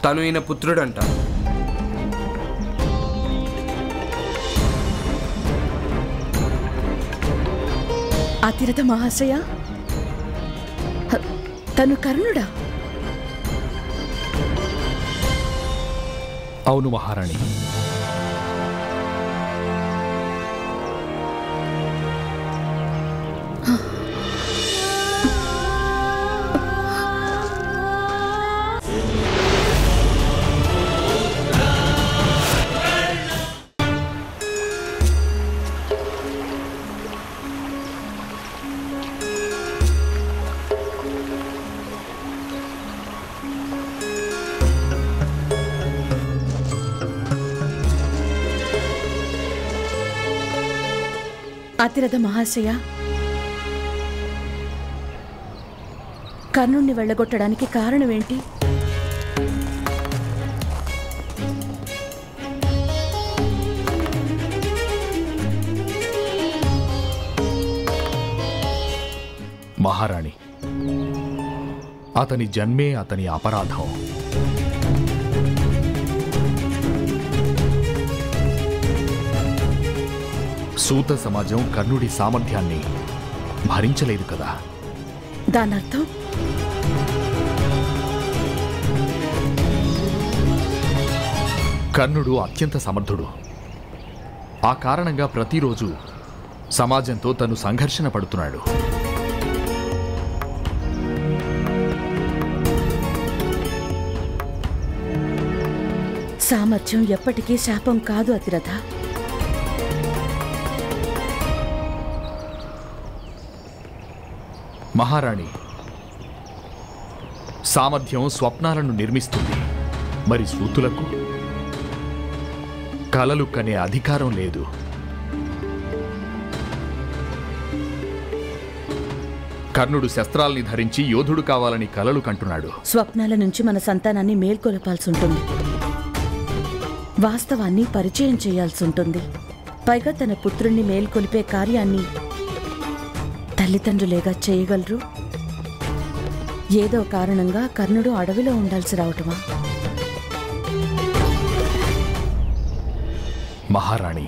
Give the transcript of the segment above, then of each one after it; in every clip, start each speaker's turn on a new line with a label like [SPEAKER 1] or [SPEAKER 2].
[SPEAKER 1] తను ఈయన పుత్రుడంట.
[SPEAKER 2] అతిరథ మహాశయ, తను కర్ణుడా?
[SPEAKER 3] అవును మహారాణి.
[SPEAKER 2] అతిరథ మహాశయ, కర్ణుణ్ణి వెళ్ళగొట్టడానికి కారణమేంటి?
[SPEAKER 3] మహారాణి, అతని జన్మే అతని అపరాధం. సూత సమాజం కర్ణుడి సామర్థ్యాన్ని భరించలేదు కదా.
[SPEAKER 2] దానర్థం
[SPEAKER 3] కర్ణుడు అత్యంత సమర్థుడు. ఆ కారణంగా ప్రతిరోజు సమాజంతో తను సంఘర్షణ పడుతున్నాడు.
[SPEAKER 2] సామర్థ్యం ఎప్పటికీ శాపం కాదు అతిరథ.
[SPEAKER 3] మహారాణి, సామర్థ్యం స్వప్నాలను నిర్మిస్తుంది. మరి సూతులకు కలలు కనే అధికారం లేదు. కర్ణుడు శస్త్రాల్ని ధరించి యోధుడు కావాలని కలలు కంటున్నాడు.
[SPEAKER 2] స్వప్నాల నుంచి మన సంతానాన్ని మేల్కొలపాల్సి ఉంటుంది. వాస్తవాన్ని పరిచయం చేయాల్సి ఉంటుంది. పైగా తన పుత్రుణ్ణి మేల్కొలిపే కార్యాన్ని తల్లిదండ్రులేగా చేయగలరు. ఏదో కారణంగా కర్ణుడు అడవిలో ఉండాల్సి రావటమా?
[SPEAKER 3] మహారాణి,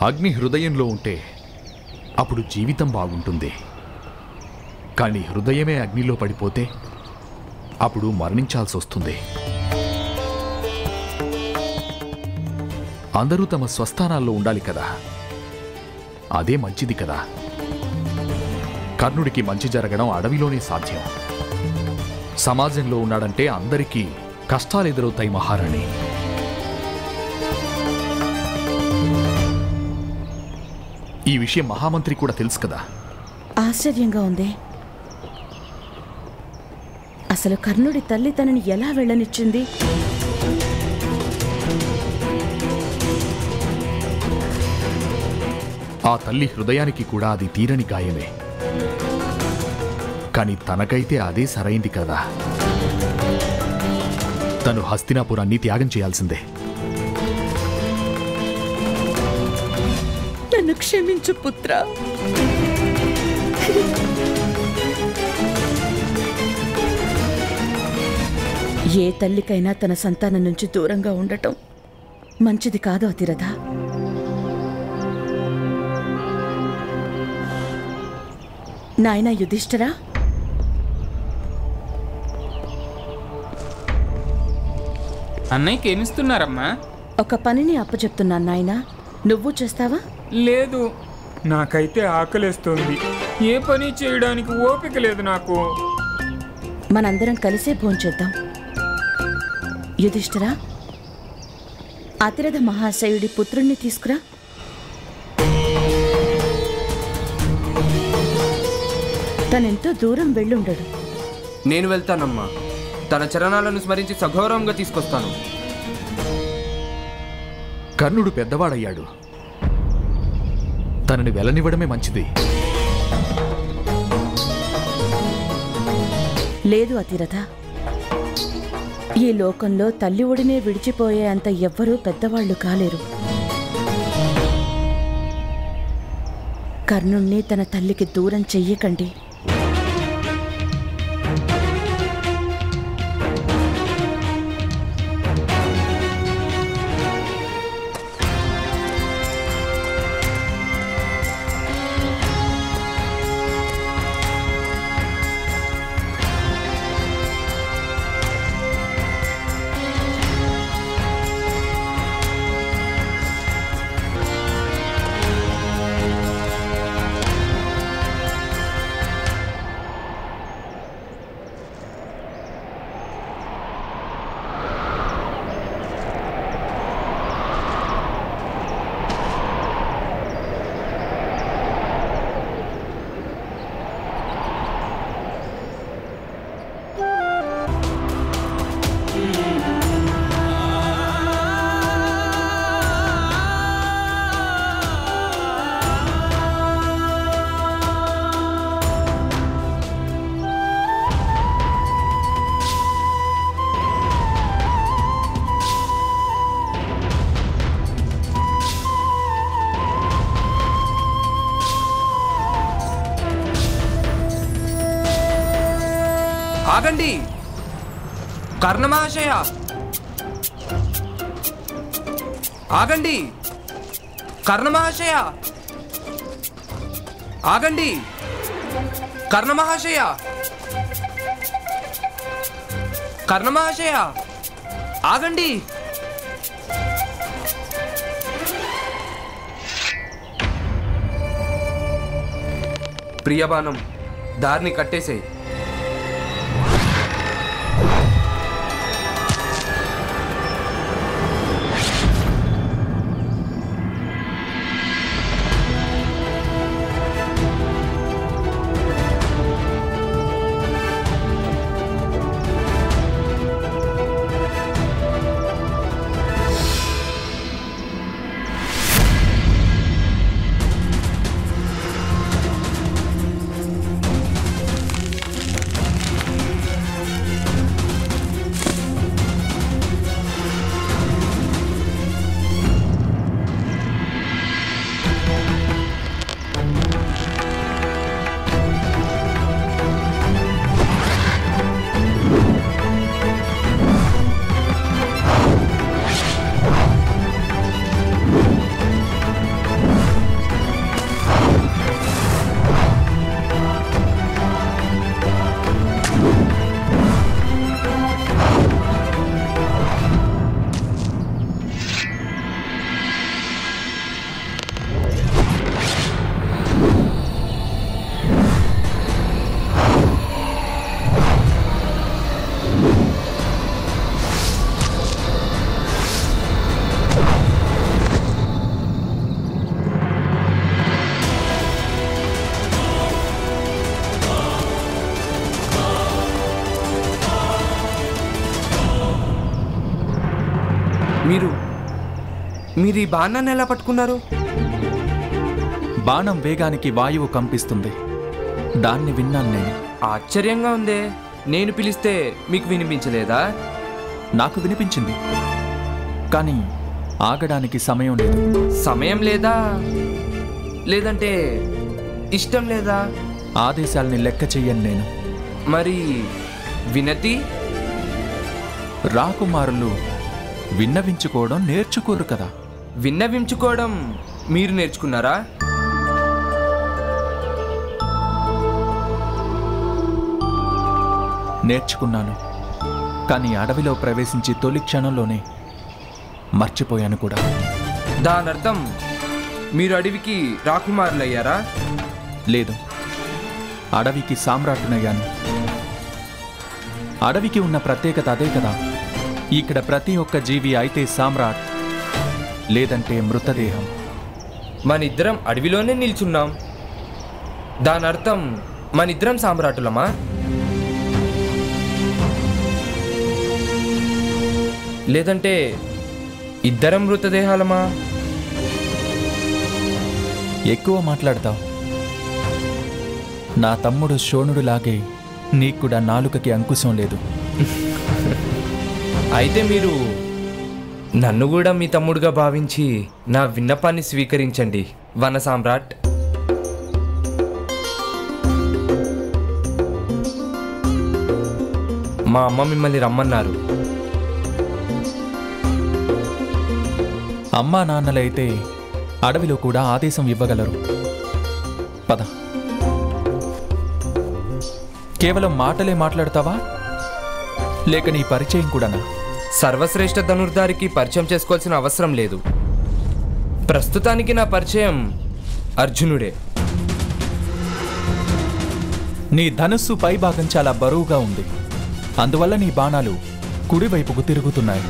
[SPEAKER 3] అగ్ని హృదయంలో ఉంటే అప్పుడు జీవితం బాగుంటుంది. కానీ హృదయమే అగ్నిలో పడిపోతే అప్పుడు మరణించాల్సి వస్తుంది. అందరూ తమ స్వస్థానాల్లో ఉండాలి కదా. అదే మంచిది కదా. కర్ణుడికి మంచి జరగడం అడవిలోనే సాధ్యం. సమాజంలో ఉన్నాడంటే అందరికీ కష్టాలు ఎదురవుతాయి మహారాణి. ఈ విషయం మహామంత్రి కూడా తెలుసు కదా.
[SPEAKER 2] ఆశ్చర్యంగా ఉంది. అసలు కర్ణుడి తల్లి తనని ఎలా వెళ్ళనిచ్చింది?
[SPEAKER 3] ఆ తల్లి హృదయానికి కూడా అది తీరని గాయమే. కాని తనకైతే అదే సరైంది కదా. తను హస్తినాపురాన్ని త్యాగం చేయాల్సిందే.
[SPEAKER 2] నన్ను క్షమించు పుత్ర. ఏ తల్లికైనా తన సంతానం నుంచి దూరంగా ఉండటం మంచిది కాదు అతిరథ. నాయనా యుధిష్ఠిరా,
[SPEAKER 4] అన్నయ్యకి ఏమిస్తున్నారమ్మా?
[SPEAKER 2] ఒక పనిని అప్పచెప్తున్నాను నాయనా, నువ్వు చేస్తావా?
[SPEAKER 4] లేదు, నాకైతే ఆకలేస్తోంది. ఏ పని చేయడానికి ఓపిక లేదు నాకు.
[SPEAKER 2] మనందరం కలిసే భోంచేద్దాం. యుధిష్ఠిరా, అతిరథ మహాశయుడి పుత్రుణ్ణి తీసుకురా. తనెంతో దూరం వెళ్ళుండడు.
[SPEAKER 1] నేను వెళ్తానమ్మా. తన చరణాలను స్మరించి సగౌరవంగా తీసుకొస్తాను.
[SPEAKER 3] కర్ణుడు పెద్దవాడయ్యాడు. తనని వెళ్ళనివ్వడమే మంచిది.
[SPEAKER 2] లేదు అతిరథ, ఈ లోకంలో తల్లి ఒడినే విడిచిపోయే అంత ఎవ్వరూ పెద్దవాళ్లు కాలేరు. కర్ణుణ్ణి తన తల్లికి దూరం చెయ్యకండి.
[SPEAKER 1] ఆగండి కర్ణ మహాశయ, ఆగండి కర్ణ మహాశయ, ఆగండి కర్ణ మహాశయ, కర్ణ మహాశయ, ఆగండి. ప్రియబాణం దారిని కట్టేసేయి. మీరు ఈ బాణాన్ని ఎలా పట్టుకున్నారు?
[SPEAKER 5] బాణం వేగానికి వాయువు కంపిస్తుంది, దాన్ని విన్నాను నేను.
[SPEAKER 1] ఆశ్చర్యంగా ఉందే, నేను పిలిస్తే మీకు వినిపించలేదా?
[SPEAKER 5] నాకు వినిపించింది, కానీ ఆగడానికి సమయం లేదు.
[SPEAKER 1] సమయం లేదా, లేదంటే ఇష్టం లేదా?
[SPEAKER 5] ఆదేశాల్ని లెక్క చెయ్యను నేను.
[SPEAKER 1] మరి వినతి?
[SPEAKER 5] రాకుమారులు విన్నవించుకోవడం నేర్చుకోరు కదా.
[SPEAKER 1] విన్నవించుకోవడం మీరు నేర్చుకున్నారా?
[SPEAKER 5] నేర్చుకున్నాను, కానీ అడవిలో ప్రవేశించి తొలి క్షణంలోనే మర్చిపోయాను కూడా.
[SPEAKER 1] దానర్థం మీరు అడవికి రాకుమారులయ్యారా?
[SPEAKER 5] లేదు, అడవికి సామ్రాట్టునయ్యాను. అడవికి ఉన్న ప్రత్యేకత అదే కదా. ఇక్కడ ప్రతి ఒక్క జీవి అయితే సామ్రాట్, లేదంటే మృతదేహం.
[SPEAKER 1] మనిద్దరం అడవిలోనే నిల్చున్నాం, దానర్థం మనిద్దరం సామ్రాటులమా? లేదంటే ఇద్దరం మృతదేహాలమా?
[SPEAKER 5] ఎక్కువ మాట్లాడతావు. నా తమ్ముడు శోణుడులాగే నీకు కూడా నాలుకకి అంకుశం లేదు.
[SPEAKER 1] అయితే మీరు నన్ను కూడా మీ తమ్ముడుగా భావించి నా విన్నపాన్ని స్వీకరించండి వన సామ్రాట్. మా అమ్మ మిమ్మల్ని రమ్మన్నారు.
[SPEAKER 5] అమ్మా నాన్నలైతే అడవిలో కూడా ఆదేశం ఇవ్వగలరు. పద. కేవలం మాటలే మాట్లాడతావా, లేక నీ పరిచయం కూడానా?
[SPEAKER 1] సర్వశ్రేష్ఠ ధనుర్ధారికి పరిచయం చేసుకోవాల్సిన అవసరం లేదు. ప్రస్తుతానికి నా పరిచయం అర్జునుడే.
[SPEAKER 5] నీ ధనుస్సు పైభాగం చాలా బరువుగా ఉంది, అందువల్ల నీ బాణాలు కుడివైపుకు తిరుగుతున్నాయి.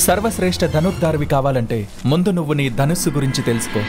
[SPEAKER 5] సర్వశ్రేష్ఠ ధనుర్ధారివి కావాలంటే ముందు నువ్వు నీ ధనుస్సు గురించి తెలుసుకో.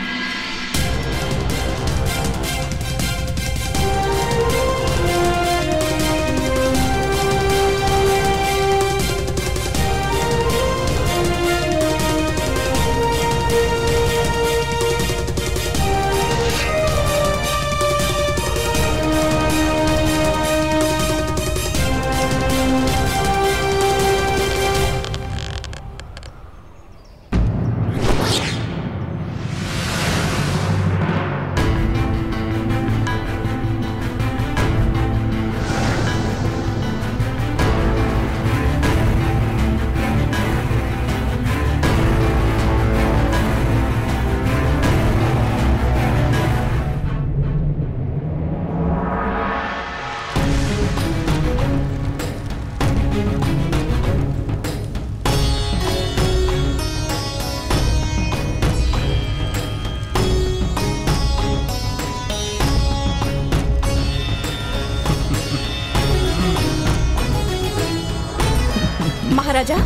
[SPEAKER 2] మహారాజా.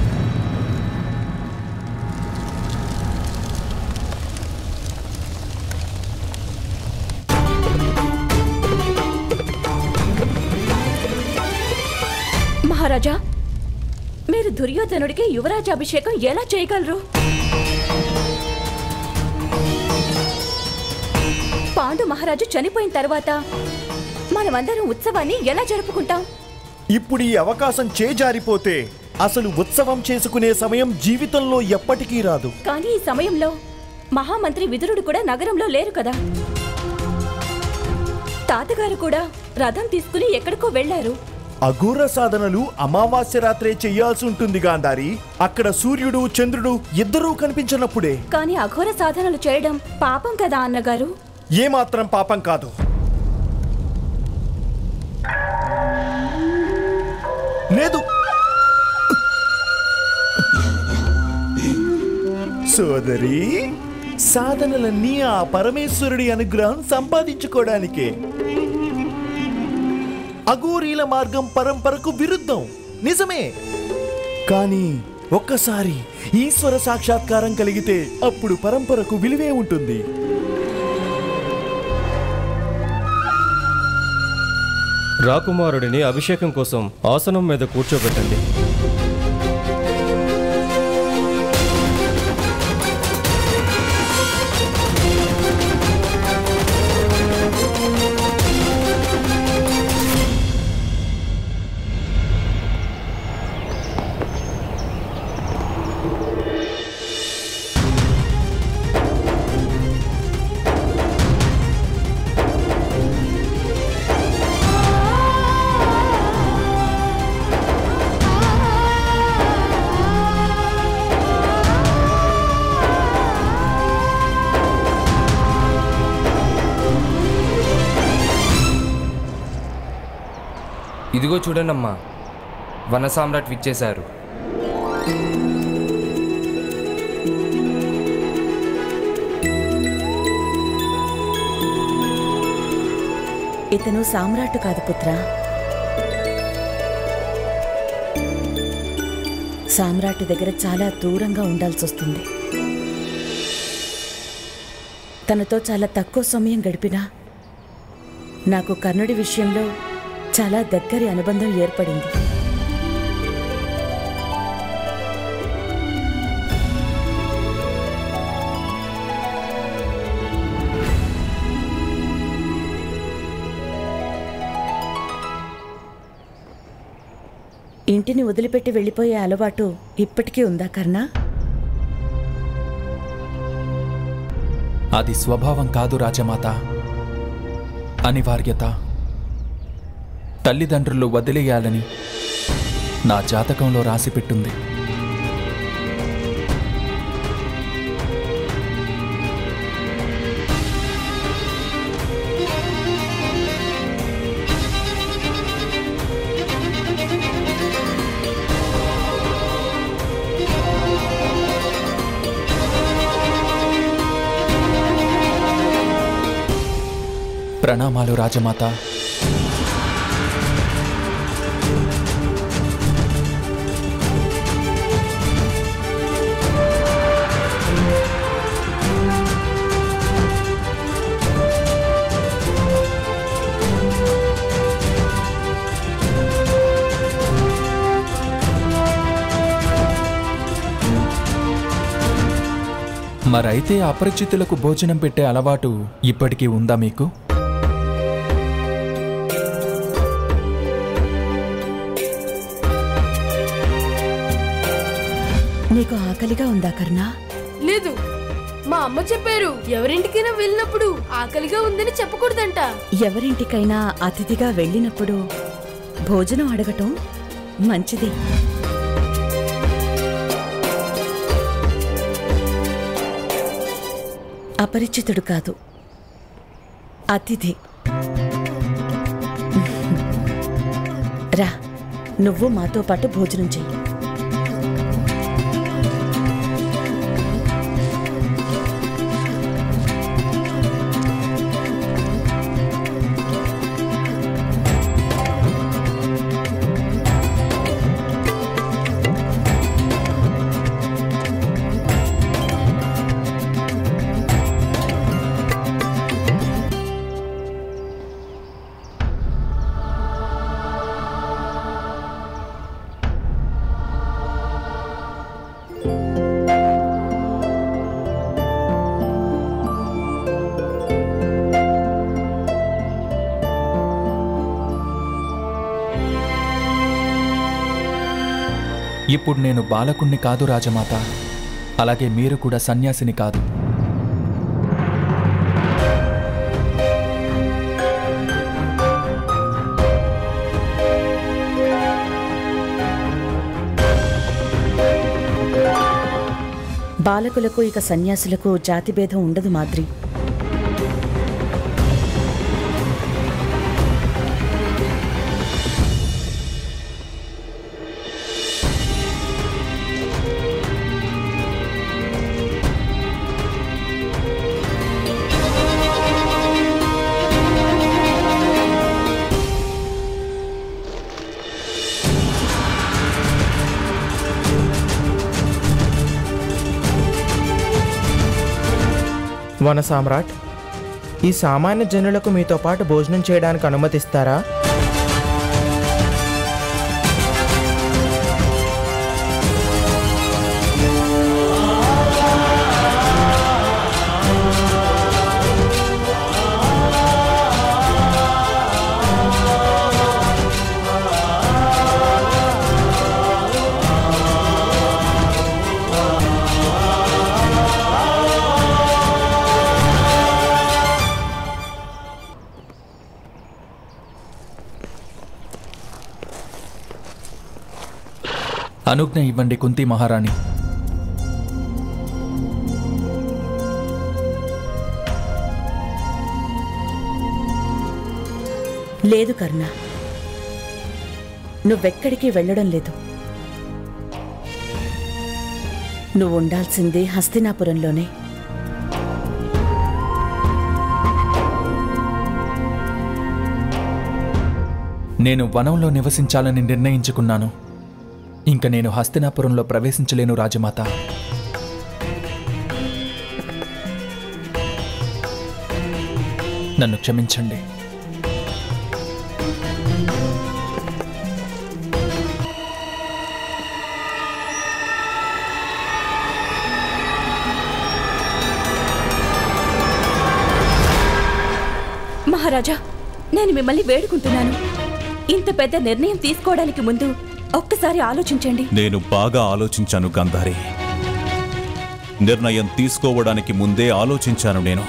[SPEAKER 2] మహారాజా, మీరు దుర్యోధనుడికి యువరాజాభిషేకం ఎలా చేయగలరు? పాండు మహారాజు చనిపోయిన తర్వాత మనమందరం ఉత్సవాన్ని ఎలా జరుపుకుంటాం?
[SPEAKER 6] ఇప్పుడు ఈ అవకాశం చేజారిపోతే అసలు ఉత్సవం చేసుకునే సమయం జీవితంలో ఎప్పటికీ రాదు.
[SPEAKER 2] కానీ ఈ సమయంలో మహామంత్రి విదురుడు కూడా నగరంలో లేరు కదా. తాతగారు కూడా రథం తీసుకుని ఎక్కడికో వెళ్లారు.
[SPEAKER 6] అఘోర సాధనలు అమావాస్య రాత్రే చెయ్యాల్సి ఉంటుంది గాంధారి. అక్కడ సూర్యుడు చంద్రుడు ఇద్దరూ కనిపించినప్పుడే.
[SPEAKER 2] కానీ అఘోర సాధనలు చేయడం పాపం కదా అన్నగారు.
[SPEAKER 6] ఏమాత్రం పాపం కాదు. లేదు సోదరి, సాధనలన్నీ ఆ పరమేశ్వరుడి అనుగ్రహం సంపాదించుకోవడానికే. అఘోరీల మార్గం పరంపరకు విరుద్ధం, నిజమే. కానీ ఒక్కసారి ఈశ్వర సాక్షాత్కారం కలిగితే అప్పుడు పరంపరకు విలువే ఉంటుంది.
[SPEAKER 7] రాకుమారుడిని అభిషేకం కోసం ఆసనం మీద కూర్చోబెట్టండి.
[SPEAKER 1] ఇదిగో చూడండమ్మా, వన సామ్రాట్ విచ్చేశారు.
[SPEAKER 2] ఇతను సామ్రాట్ కాదు పుత్ర. సామ్రాట్ దగ్గర చాలా దూరంగా ఉండాల్సి వస్తుంది. తనతో చాలా తక్కువ సమయం గడిపినా నాకు కర్ణుడి విషయంలో చాలా దగ్గరి అనుబంధం ఏర్పడింది. ఇంటిని వదిలిపెట్టి వెళ్ళిపోయే అలవాటు ఇప్పటికీ ఉందా కర్ణ?
[SPEAKER 5] అది స్వభావం కాదు రాజమాత, అనివార్యత. తల్లిదండ్రులు వదిలేయాలని నా జాతకంలో రాసిపెట్టుంది. ప్రణామాలు రాజమాత. మరైతే అపరిచితులకు భోజనం పెట్టే అలవాటు ఇప్పటికీ ఉందా మీకు?
[SPEAKER 2] నీకు ఆకలిగా ఉందా కర్ణ?
[SPEAKER 8] లేదు, మా అమ్మ చెప్పారు ఎవరింటికైనా వెళ్ళినప్పుడు ఆకలిగా ఉందని చెప్పకూడదంట.
[SPEAKER 2] ఎవరింటికైనా అతిథిగా వెళ్ళినప్పుడు భోజనం అడగటం మంచిది. అపరిచితుడు కాదు, అతిథి. రా, నువ్వు మాతో పాటు భోజనం చెయ్యి.
[SPEAKER 5] ఇప్పుడు నేను బాలకుణ్ణి కాదు రాజమాత, అలాగే మీరు కూడా సన్యాసిని కాదు.
[SPEAKER 2] బాలకులకు ఇక సన్యాసులకు జాతిభేదం ఉండదు మాద్రి.
[SPEAKER 9] వన సామ్రాట్, ఈ సామాన్య జనులకు మీతో పాటు భోజనం చేయడానికి అనుమతిస్తారా?
[SPEAKER 5] అనుజ్ఞ ఇవ్వండి కుంతి మహారాణి.
[SPEAKER 2] లేదు కర్ణ, నువ్వెక్కడికి వెళ్ళడం లేదు. నువ్వు ఉండాల్సింది హస్తినాపురంలోనే.
[SPEAKER 5] నేను వనంలో నివసించాలని నిర్ణయించుకున్నాను. ఇంక నేను హస్తినాపురంలో ప్రవేశించలేను రాజమాత. నన్ను క్షమించండి.
[SPEAKER 10] మహారాజా, నేను మిమ్మల్ని వేడుకుంటున్నాను. ఇంత పెద్ద నిర్ణయం తీసుకోవడానికి ముందు ఒక్కసారి ఆలోచించండి.
[SPEAKER 11] నేను బాగా ఆలోచించాను గంధారి. నిర్ణయం తీసుకోవడానికి ముందే ఆలోచించాను నేను.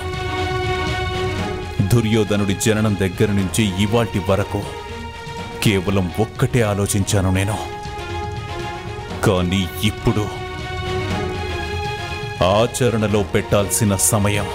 [SPEAKER 11] దుర్యోధనుడి జననం దగ్గర నుంచి ఇవాల్టి వరకు కేవలం ఒక్కటే ఆలోచించాను నేను. కానీ ఇప్పుడు ఆచరణలో పెట్టాల్సిన సమయం